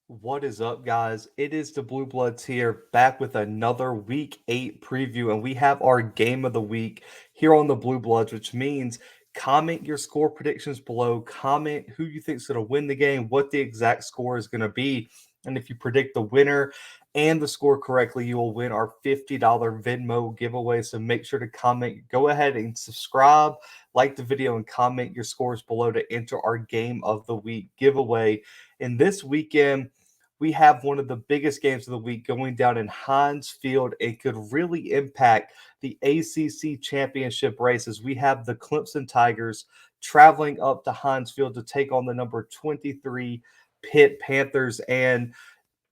What is up, guys? It is the Bluebloods here, back with another Week 8 preview, and we have our game of the week here on the Bluebloods, which means comment your score predictions below. Comment who you think is going to win the game, what the exact score is going to be, and if you predict the winner and the score correctly, you will win our $50 Venmo giveaway. So make sure to comment. Go ahead and subscribe, like the video, and comment your scores below to enter our game of the week giveaway. And this weekend, we have one of the biggest games of the week going down in Heinz Field. It could really impact the ACC Championship races. We have the Clemson Tigers traveling up to Heinz Field to take on the number 23 Pitt Panthers. And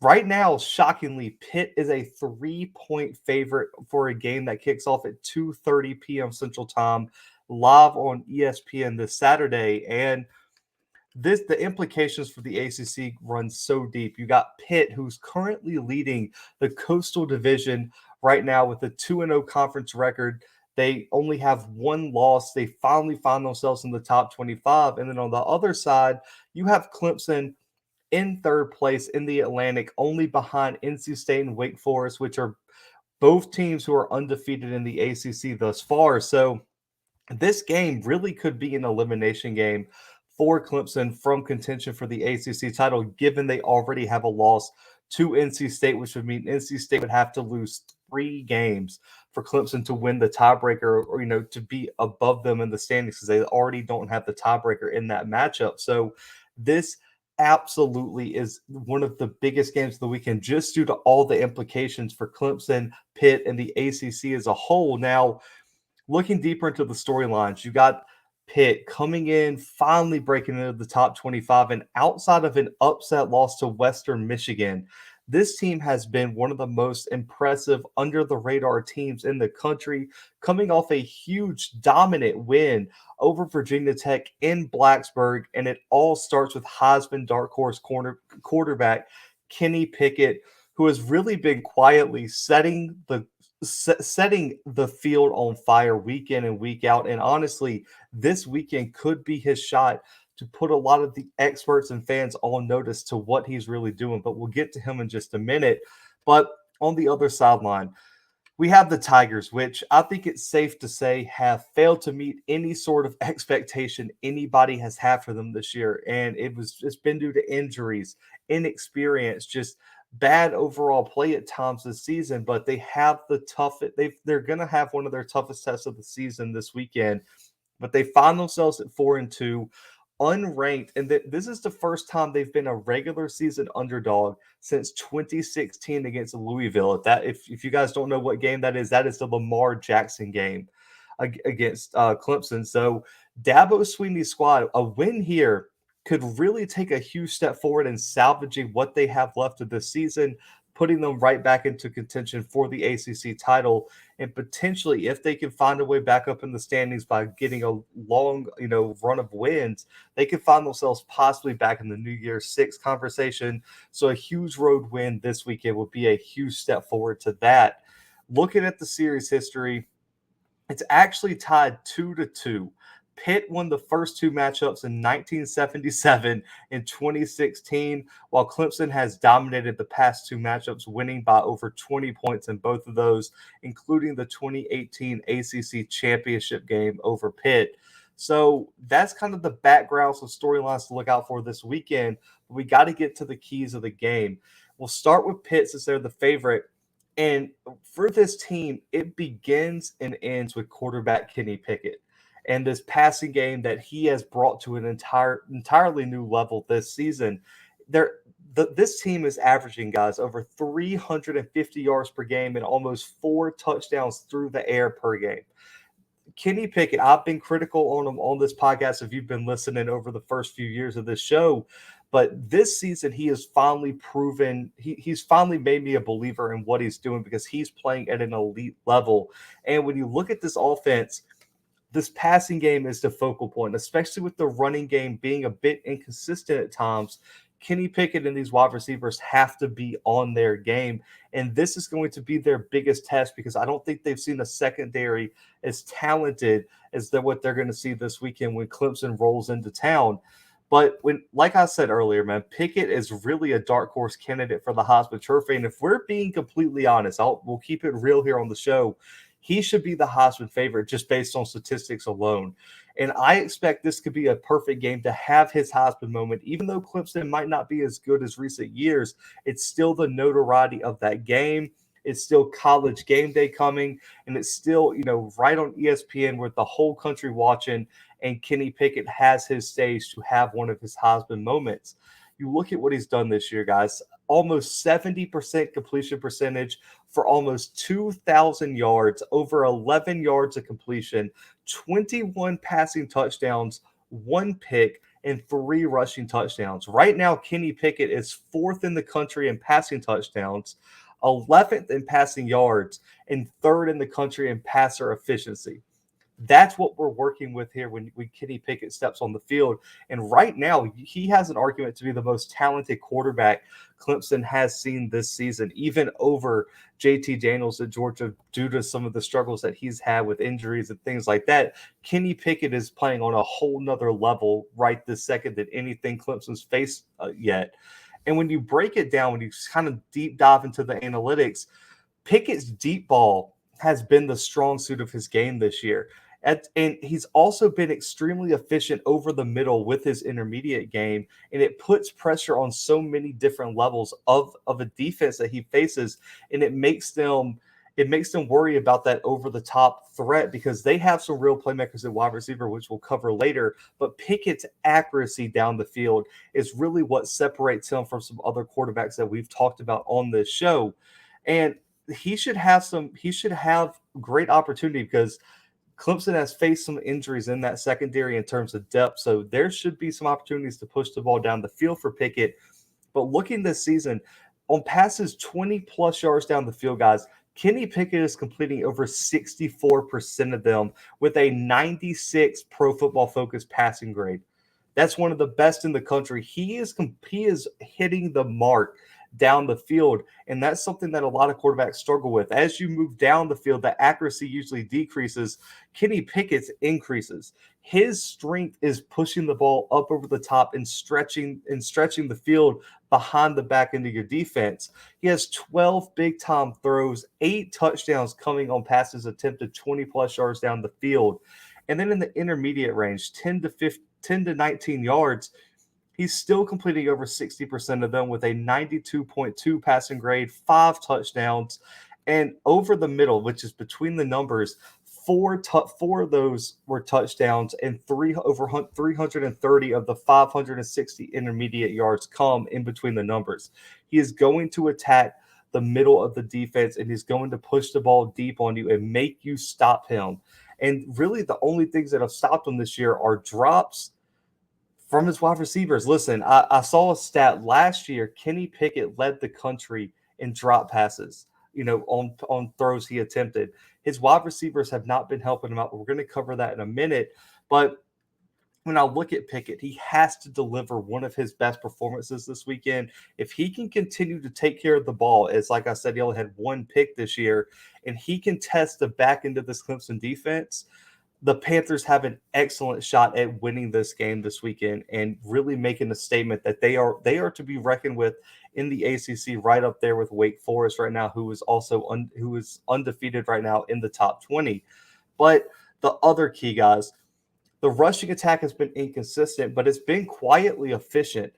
right now, shockingly, Pitt is a 3-point favorite for a game that kicks off at 2:30 p.m. Central Time, live on ESPN this Saturday. And the implications for the ACC run so deep. You got Pitt, who's currently leading the Coastal Division right now with a 2-0 conference record. They only have one loss. They finally find themselves in the top 25. And then on the other side, you have Clemson in third place in the Atlantic, only behind NC State and Wake Forest, which are both teams who are undefeated in the ACC thus far. So this game really could be an elimination game for Clemson from contention for the ACC title, given they already have a loss to NC State, which would mean NC State would have to lose 3 games for Clemson to win the tiebreaker, or to be above them in the standings, because they already don't have the tiebreaker in that matchup. So this absolutely is one of the biggest games of the weekend, just due to all the implications for Clemson, Pitt, and the ACC as a whole. Now, looking deeper into the storylines, you got Pitt coming in, finally breaking into the top 25, and outside of an upset loss to Western Michigan, this team has been one of the most impressive under the radar teams in the country, coming off a huge dominant win over Virginia Tech in Blacksburg. And it all starts with Heisman dark horse quarterback Kenny Pickett, who has really been quietly setting the field on fire week in and week out. And honestly, this weekend could be his shot to put a lot of the experts and fans on notice to what he's really doing. But we'll get to him in just a minute. But on the other sideline, we have the Tigers, which I think it's safe to say have failed to meet any sort of expectation anybody has had for them this year. And it's been due to injuries, inexperience, just bad overall play at times this season. But they have they're gonna have one of their toughest tests of the season this weekend. But they find themselves at 4-2, unranked, and this is the first time they've been a regular season underdog since 2016 against Louisville. If you guys don't know what game that is the Lamar Jackson game against Clemson. So Dabo Swinney's squad, a win here could really take a huge step forward in salvaging what they have left of this season, putting them right back into contention for the ACC title. And potentially, if they can find a way back up in the standings by getting a long, run of wins, they could find themselves possibly back in the New Year's Six conversation. So a huge road win this weekend would be a huge step forward to that. Looking at the series history, it's actually tied 2-2. Pitt won the first 2 matchups in 1977 and 2016, while Clemson has dominated the past 2 matchups, winning by over 20 points in both of those, including the 2018 ACC Championship game over Pitt. So that's kind of the background, some storylines to look out for this weekend. We got to get to the keys of the game. We'll start with Pitt since they're the favorite. And for this team, it begins and ends with quarterback Kenny Pickett and this passing game that he has brought to an entirely new level this season. This team is averaging, guys, over 350 yards per game and almost 4 touchdowns through the air per game. Kenny Pickett, I've been critical on him on this podcast if you've been listening over the first few years of this show. But this season, he has finally proven he's finally made me a believer in what he's doing, because he's playing at an elite level. And when you look at this offense, this passing game is the focal point, especially with the running game being a bit inconsistent at times. Kenny Pickett and these wide receivers have to be on their game. And this is going to be their biggest test, because I don't think they've seen a secondary as talented as what they're going to see this weekend when Clemson rolls into town. But like I said earlier, man, Pickett is really a dark horse candidate for the Heisman Trophy. And if we're being completely honest, we'll keep it real here on the show. He should be the Heisman favorite just based on statistics alone. And I expect this could be a perfect game to have his Heisman moment. Even though Clemson might not be as good as recent years, it's still the notoriety of that game. It's still college game day coming, and it's still, right on ESPN with the whole country watching, and Kenny Pickett has his stage to have one of his Heisman moments. You look at what he's done this year, guys. Almost 70% completion percentage for almost 2,000 yards, over 11 yards of completion, 21 passing touchdowns, 1 pick, and 3 rushing touchdowns. Right now, Kenny Pickett is 4th in the country in passing touchdowns, 11th in passing yards, and 3rd in the country in passer efficiency. That's what we're working with here when Kenny Pickett steps on the field. And right now, he has an argument to be the most talented quarterback Clemson has seen this season, even over JT Daniels at Georgia, due to some of the struggles that he's had with injuries and things like that. Kenny Pickett is playing on a whole nother level right this second than anything Clemson's faced yet. And when you break it down, when you kind of deep dive into the analytics, Pickett's deep ball has been the strong suit of his game this year. And he's also been extremely efficient over the middle with his intermediate game, and it puts pressure on so many different levels of a defense that he faces, and it makes them worry about that over the top threat because they have some real playmakers at wide receiver, which we'll cover later. But Pickett's accuracy down the field is really what separates him from some other quarterbacks that we've talked about on this show. And he should have great opportunity because Clemson has faced some injuries in that secondary in terms of depth, so there should be some opportunities to push the ball down the field for Pickett. But looking this season, on passes 20-plus yards down the field, guys, Kenny Pickett is completing over 64% of them with a 96 Pro Football Focus passing grade. That's one of the best in the country. He is hitting the mark down the field, and that's something that a lot of quarterbacks struggle with. As you move down the field, the accuracy usually decreases. Kenny Pickett's increases. His strength is pushing the ball up over the top and stretching the field behind the back end of your defense. He has 12 big-time throws, 8 touchdowns coming on passes attempted 20-plus yards down the field. And then in the intermediate range, 10 to 19 yards, he's still completing over 60% of them with a 92.2 passing grade, 5 touchdowns, and over the middle, which is between the numbers, 4 of those were touchdowns, and over 330 of the 560 intermediate yards come in between the numbers. He is going to attack the middle of the defense, and he's going to push the ball deep on you and make you stop him. And really, the only things that have stopped him this year are drops from his wide receivers. Listen, I saw a stat last year. Kenny Pickett led the country in drop passes, on throws he attempted. His wide receivers have not been helping him out, but we're going to cover that in a minute. But when I look at Pickett, he has to deliver one of his best performances this weekend. If he can continue to take care of the ball, as like I said, he only had 1 pick this year, and he can test the back end of this Clemson defense, the Panthers have an excellent shot at winning this game this weekend and really making a statement that they are to be reckoned with in the ACC, right up there with Wake Forest right now, who is undefeated right now in the top 20. But the other key, guys, the rushing attack has been inconsistent, but it's been quietly efficient.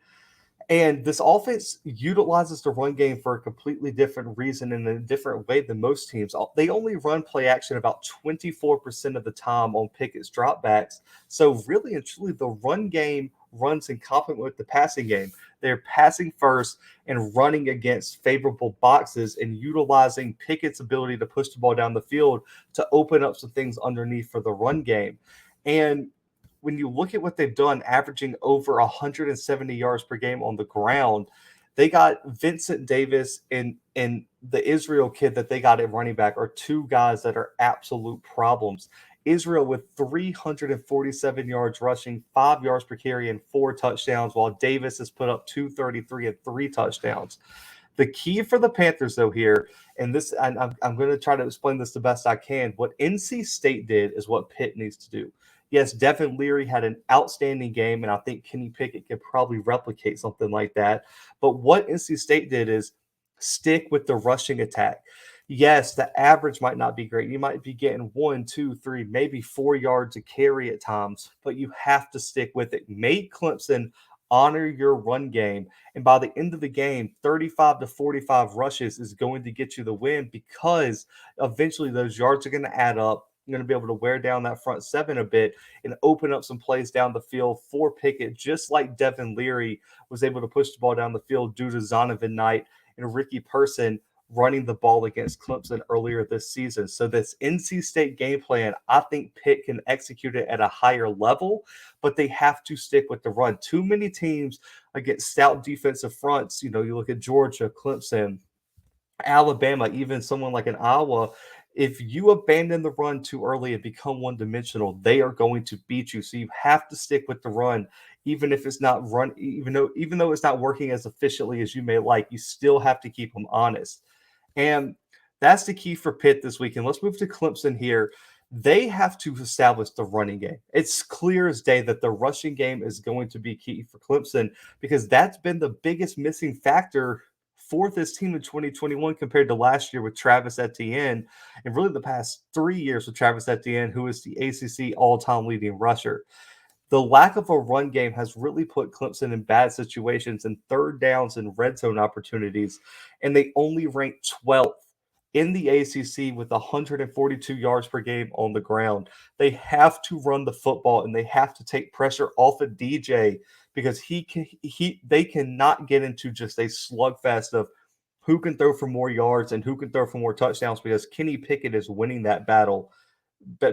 And this offense utilizes the run game for a completely different reason and in a different way than most teams. They only run play action about 24% of the time on Pickett's dropbacks. So really and truly, the run game runs in complement with the passing game. They're passing first and running against favorable boxes and utilizing Pickett's ability to push the ball down the field to open up some things underneath for the run game. And when you look at what they've done, averaging over 170 yards per game on the ground, they got Vincent Davis and the Israel kid that they got at running back are 2 guys that are absolute problems. Israel with 347 yards rushing, 5 yards per carry, and 4 touchdowns, while Davis has put up 233 and 3 touchdowns. The key for the Panthers, though, here, and this, I'm going to try to explain this the best I can. What NC State did is what Pitt needs to do. Yes, Devin Leary had an outstanding game, and I think Kenny Pickett could probably replicate something like that. But what NC State did is stick with the rushing attack. Yes, the average might not be great. You might be getting 1, 2, 3, maybe 4 yards a carry at times, but you have to stick with it. Make Clemson honor your run game. And by the end of the game, 35 to 45 rushes is going to get you the win because eventually those yards are going to add up. You're going to be able to wear down that front seven a bit and open up some plays down the field for Pickett, just like Devin Leary was able to push the ball down the field due to Zonovan Knight and Ricky Person running the ball against Clemson earlier this season. So this NC State game plan, I think Pitt can execute it at a higher level, but they have to stick with the run. Too many teams against stout defensive fronts, you look at Georgia, Clemson, Alabama, even someone like an Iowa, if you abandon the run too early and become one-dimensional, they are going to beat you. So you have to stick with the run, even if it's not run, even though it's not working as efficiently as you may like, you still have to keep them honest. And that's the key for Pitt this weekend. Let's move to Clemson here. They have to establish the running game. It's clear as day that the rushing game is going to be key for Clemson because that's been the biggest missing factor for this team in 2021 compared to last year with Travis Etienne and really the past 3 years with Travis Etienne, who is the ACC all-time leading rusher. The lack of a run game has really put Clemson in bad situations and third downs and red zone opportunities, and they only rank 12th in the ACC with 142 yards per game on the ground. They have to run the football and they have to take pressure off of DJ because they cannot get into just a slugfest of who can throw for more yards and who can throw for more touchdowns because Kenny Pickett is winning that battle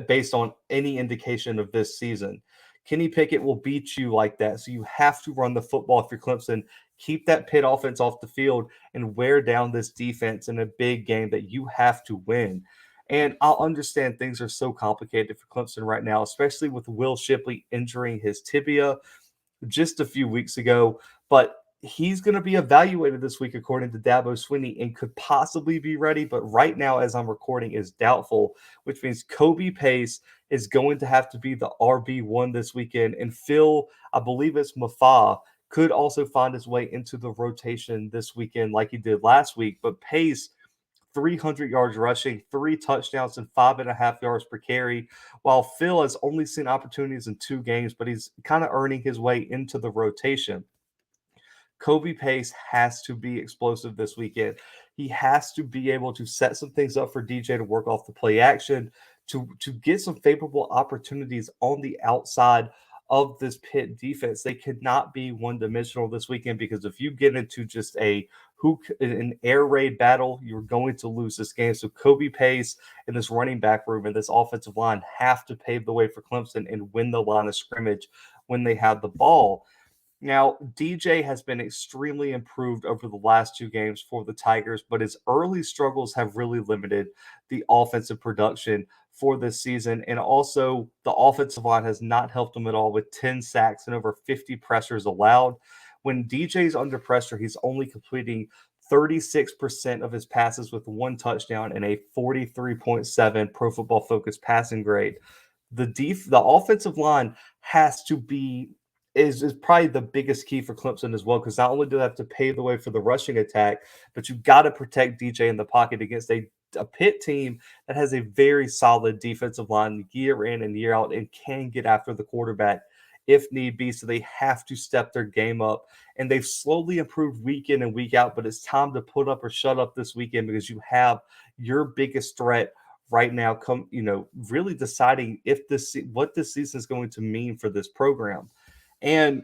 based on any indication of this season. Kenny Pickett will beat you like that. So you have to run the football if you're Clemson. Keep that Pitt offense off the field and wear down this defense in a big game that you have to win. And I'll understand things are so complicated for Clemson right now, especially with Will Shipley injuring his tibia just a few weeks ago. But he's going to be evaluated this week, according to Dabo Swinney, and could possibly be ready. But right now, as I'm recording, is doubtful, which means Kobe Pace is going to have to be the RB1 this weekend. And Phil, I believe it's Mafa, could also find his way into the rotation this weekend like he did last week. But Pace, 300 yards rushing, 3 touchdowns, and 5.5 yards per carry. While Phil has only seen opportunities in 2 games, but he's kind of earning his way into the rotation. Kobe Pace has to be explosive this weekend. He has to be able to set some things up for DJ to work off the play action, to get some favorable opportunities on the outside of this Pitt defense. They cannot be one-dimensional this weekend because if you get into just an air raid battle, you're going to lose this game. So Kobe Pace and this running back room and this offensive line have to pave the way for Clemson and win the line of scrimmage when they have the ball. Now, DJ has been extremely improved over the last 2 games for the Tigers, but his early struggles have really limited the offensive production for this season. And also, the offensive line has not helped him at all with 10 sacks and over 50 pressures allowed. When DJ's under pressure, he's only completing 36% of his passes with 1 touchdown and a 43.7 Pro Football Focus passing grade. The offensive line has to be is probably the biggest key for Clemson as well, because not only do they have to pave the way for the rushing attack, but you've got to protect DJ in the pocket against a Pitt team that has a very solid defensive line year in and year out and can get after the quarterback if need be. So they have to step their game up. And they've slowly improved week in and week out, but it's time to put up or shut up this weekend because you have your biggest threat right now really deciding what this season is going to mean for this program. And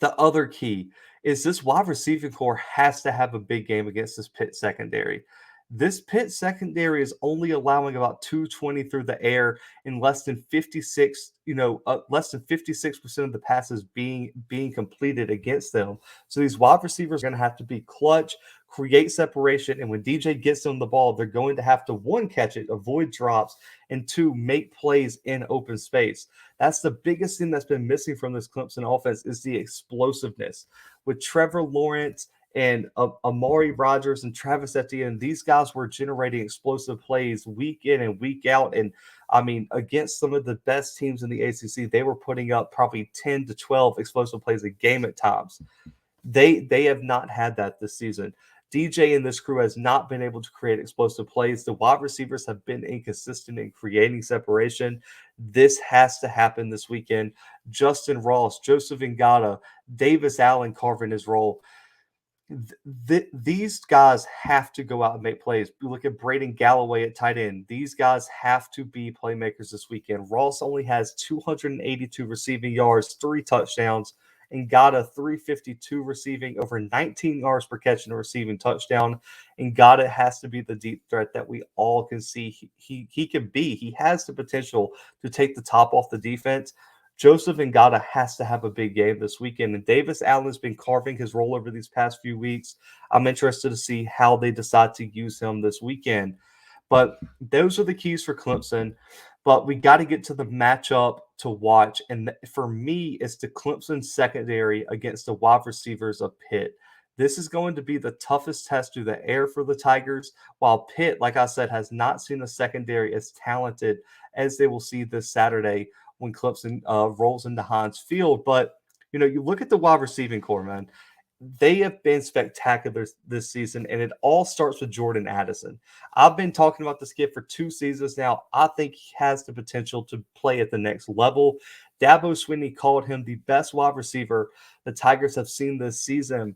the other key is this wide receiving core has to have a big game against this Pitt secondary. This Pitt secondary is only allowing about 220 through the air and less than 56% of the passes being completed against them. So these wide receivers are going to have to be clutch, create separation, and when DJ gets them the ball, they're going to have to, 1, catch it, avoid drops, and 2, make plays in open space. That's the biggest thing that's been missing from this Clemson offense is the explosiveness. With Trevor Lawrence And Amari Rogers and Travis Etienne, these guys were generating explosive plays week in and week out. And I mean, against some of the best teams in the ACC, they were putting up probably 10 to 12 explosive plays a game at times. They have not had that this season. DJ and this crew has not been able to create explosive plays. The wide receivers have been inconsistent in creating separation. This has to happen this weekend. Justin Ross, Joseph Ngata, Davis Allen carving his role. These guys have to go out and make plays. You look at Braden Galloway at tight end. These guys have to be playmakers this weekend. Ross only has 282 receiving yards, 3 touchdowns, and got a 352 receiving, over 19 yards per catch and a receiving touchdown. And Gotta has to be the deep threat that we all can see he can be. He has the potential to take the top off the defense. Joseph Ngata has to have a big game this weekend, and Davis Allen's been carving his role over these past few weeks. I'm interested to see how they decide to use him this weekend. But those are the keys for Clemson. But we got to get to the matchup to watch. And for me, it's the Clemson secondary against the wide receivers of Pitt. This is going to be the toughest test through the air for the Tigers, while Pitt, like I said, has not seen a secondary as talented as they will see this Saturday when Clemson rolls into Heinz Field. But, you look at the wide receiving core, man. They have been spectacular this season, and it all starts with Jordan Addison. I've been talking about this kid for 2 seasons now. I think he has the potential to play at the next level. Dabo Swinney called him the best wide receiver the Tigers have seen this season.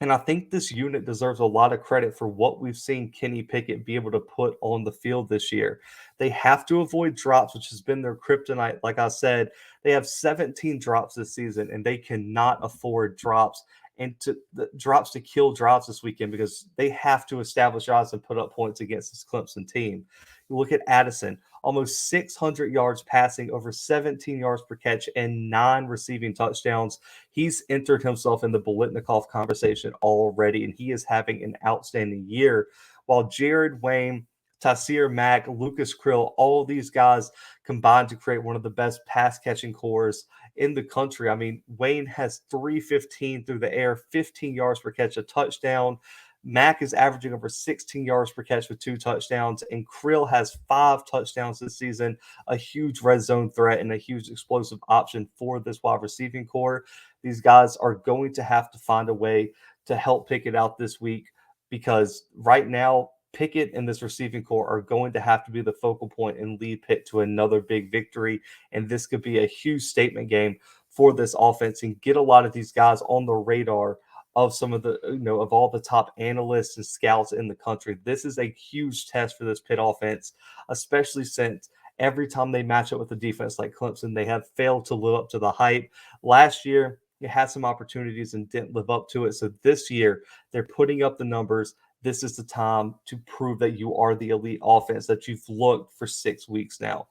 And I think this unit deserves a lot of credit for what we've seen Kenny Pickett be able to put on the field this year. They have to avoid drops, which has been their kryptonite. Like I said, they have 17 drops this season, and they cannot afford drops to kill drives this weekend, because they have to establish odds and put up points against this Clemson team. You look at Addison, almost 600 yards passing, over 17 yards per catch, and 9 receiving touchdowns. He's entered himself in the Bolitnikov conversation already, and he is having an outstanding year. While Jared Wayne, Taysir Mack, Lucas Krill, all of these guys combined to create one of the best pass catching cores in the country. I mean, Wayne has 315 through the air, 15 yards per catch, a touchdown. Mack is averaging over 16 yards per catch with 2 touchdowns, and Krill has 5 touchdowns this season, a huge red zone threat and a huge explosive option for this wide receiving core. These guys are going to have to find a way to help Pickett out this week, because right now, Pickett and this receiving core are going to have to be the focal point and lead Pitt to another big victory. And this could be a huge statement game for this offense and get a lot of these guys on the radar of some of the, of all the top analysts and scouts in the country. This is a huge test for this Pitt offense, especially since every time they match up with a defense like Clemson, they have failed to live up to the hype. Last year, it had some opportunities and didn't live up to it. So this year, they're putting up the numbers. This is the time to prove that you are the elite offense that you've looked for 6 weeks now.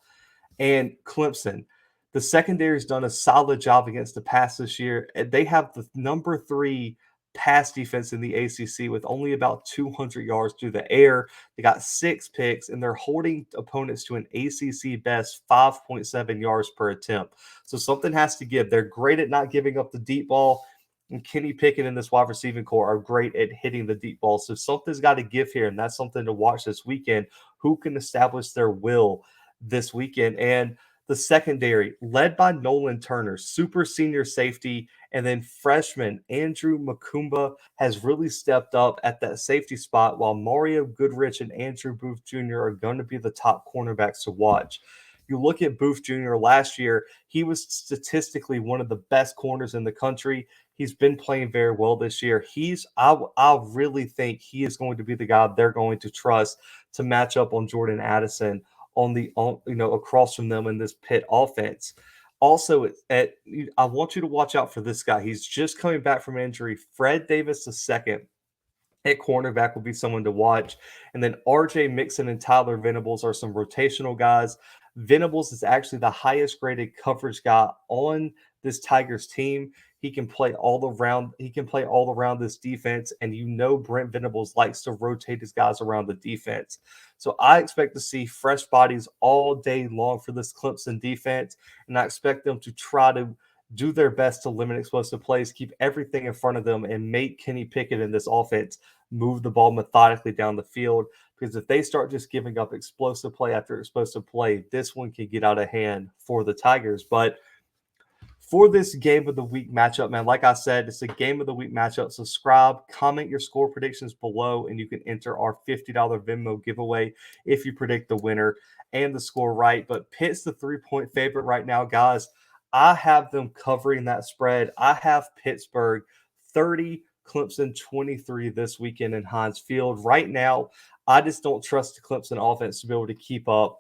And Clemson, the secondary has done a solid job against the pass this year. They have the number 3 pass defense in the ACC with only about 200 yards through the air. They got 6 picks, and they're holding opponents to an ACC best 5.7 yards per attempt. So something has to give. They're great at not giving up the deep ball, and Kenny Pickett and this wide receiving core are great at hitting the deep ball. So something's got to give here, and that's something to watch this weekend. Who can establish their will this weekend? And the secondary, led by Nolan Turner, super senior safety, and then freshman Andrew Makumba has really stepped up at that safety spot, while Mario Goodrich and Andrew Booth Jr. are going to be the top cornerbacks to watch. You look at Booth Jr. last year, he was statistically one of the best corners in the country. He's been playing very well this year. I really think he is going to be the guy they're going to trust to match up on Jordan Addison across from them in this Pitt offense. Also, I want you to watch out for this guy. He's just coming back from injury. Fred Davis II at cornerback will be someone to watch. And then RJ Mixon and Tyler Venables are some rotational guys. Venables is actually the highest graded coverage guy on this Tigers team. He can play all around. He can play all around this defense, and Brent Venables likes to rotate his guys around the defense. So I expect to see fresh bodies all day long for this Clemson defense, and I expect them to try to do their best to limit explosive plays, keep everything in front of them, and make Kenny Pickett in this offense move the ball methodically down the field. Because if they start just giving up explosive play after explosive play, this one can get out of hand for the Tigers. But for this game of the week matchup, man, like I said, it's a game of the week matchup. Subscribe, comment your score predictions below, and you can enter our $50 Venmo giveaway if you predict the winner and the score right. But Pitt's the 3-point favorite right now, guys. I have them covering that spread. I have Pittsburgh 30, Clemson 23 this weekend in Heinz Field. Right now, I just don't trust the Clemson offense to be able to keep up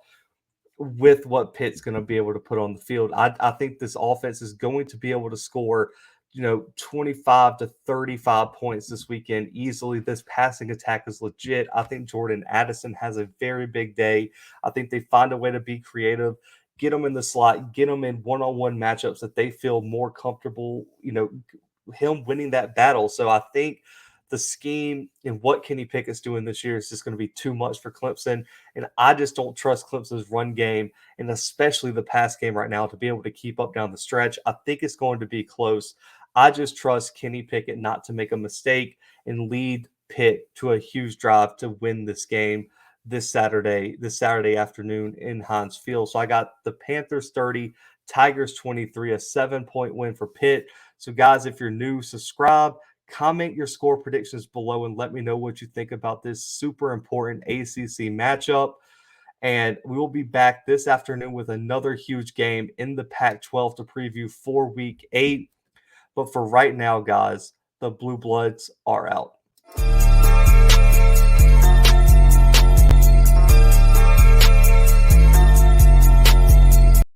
with what Pitt's going to be able to put on the field. I think this offense is going to be able to score, 25 to 35 points this weekend easily. This passing attack is legit. I think Jordan Addison has a very big day. I think they find a way to be creative, get them in the slot, get them in one-on-one matchups that they feel more comfortable, him winning that battle. So I think the scheme and what Kenny Pickett's doing this year is just going to be too much for Clemson. And I just don't trust Clemson's run game and especially the pass game right now to be able to keep up down the stretch. I think it's going to be close. I just trust Kenny Pickett not to make a mistake and lead Pitt to a huge drive to win this game this Saturday afternoon in Heinz Field. So I got the Panthers 30, Tigers 23, a 7-point win for Pitt. So guys, if you're new, subscribe. Comment your score predictions below and let me know what you think about this super important ACC matchup. And we will be back this afternoon with another huge game in the Pac-12 to preview for Week 8. But for right now, guys, the Blue Bloods are out.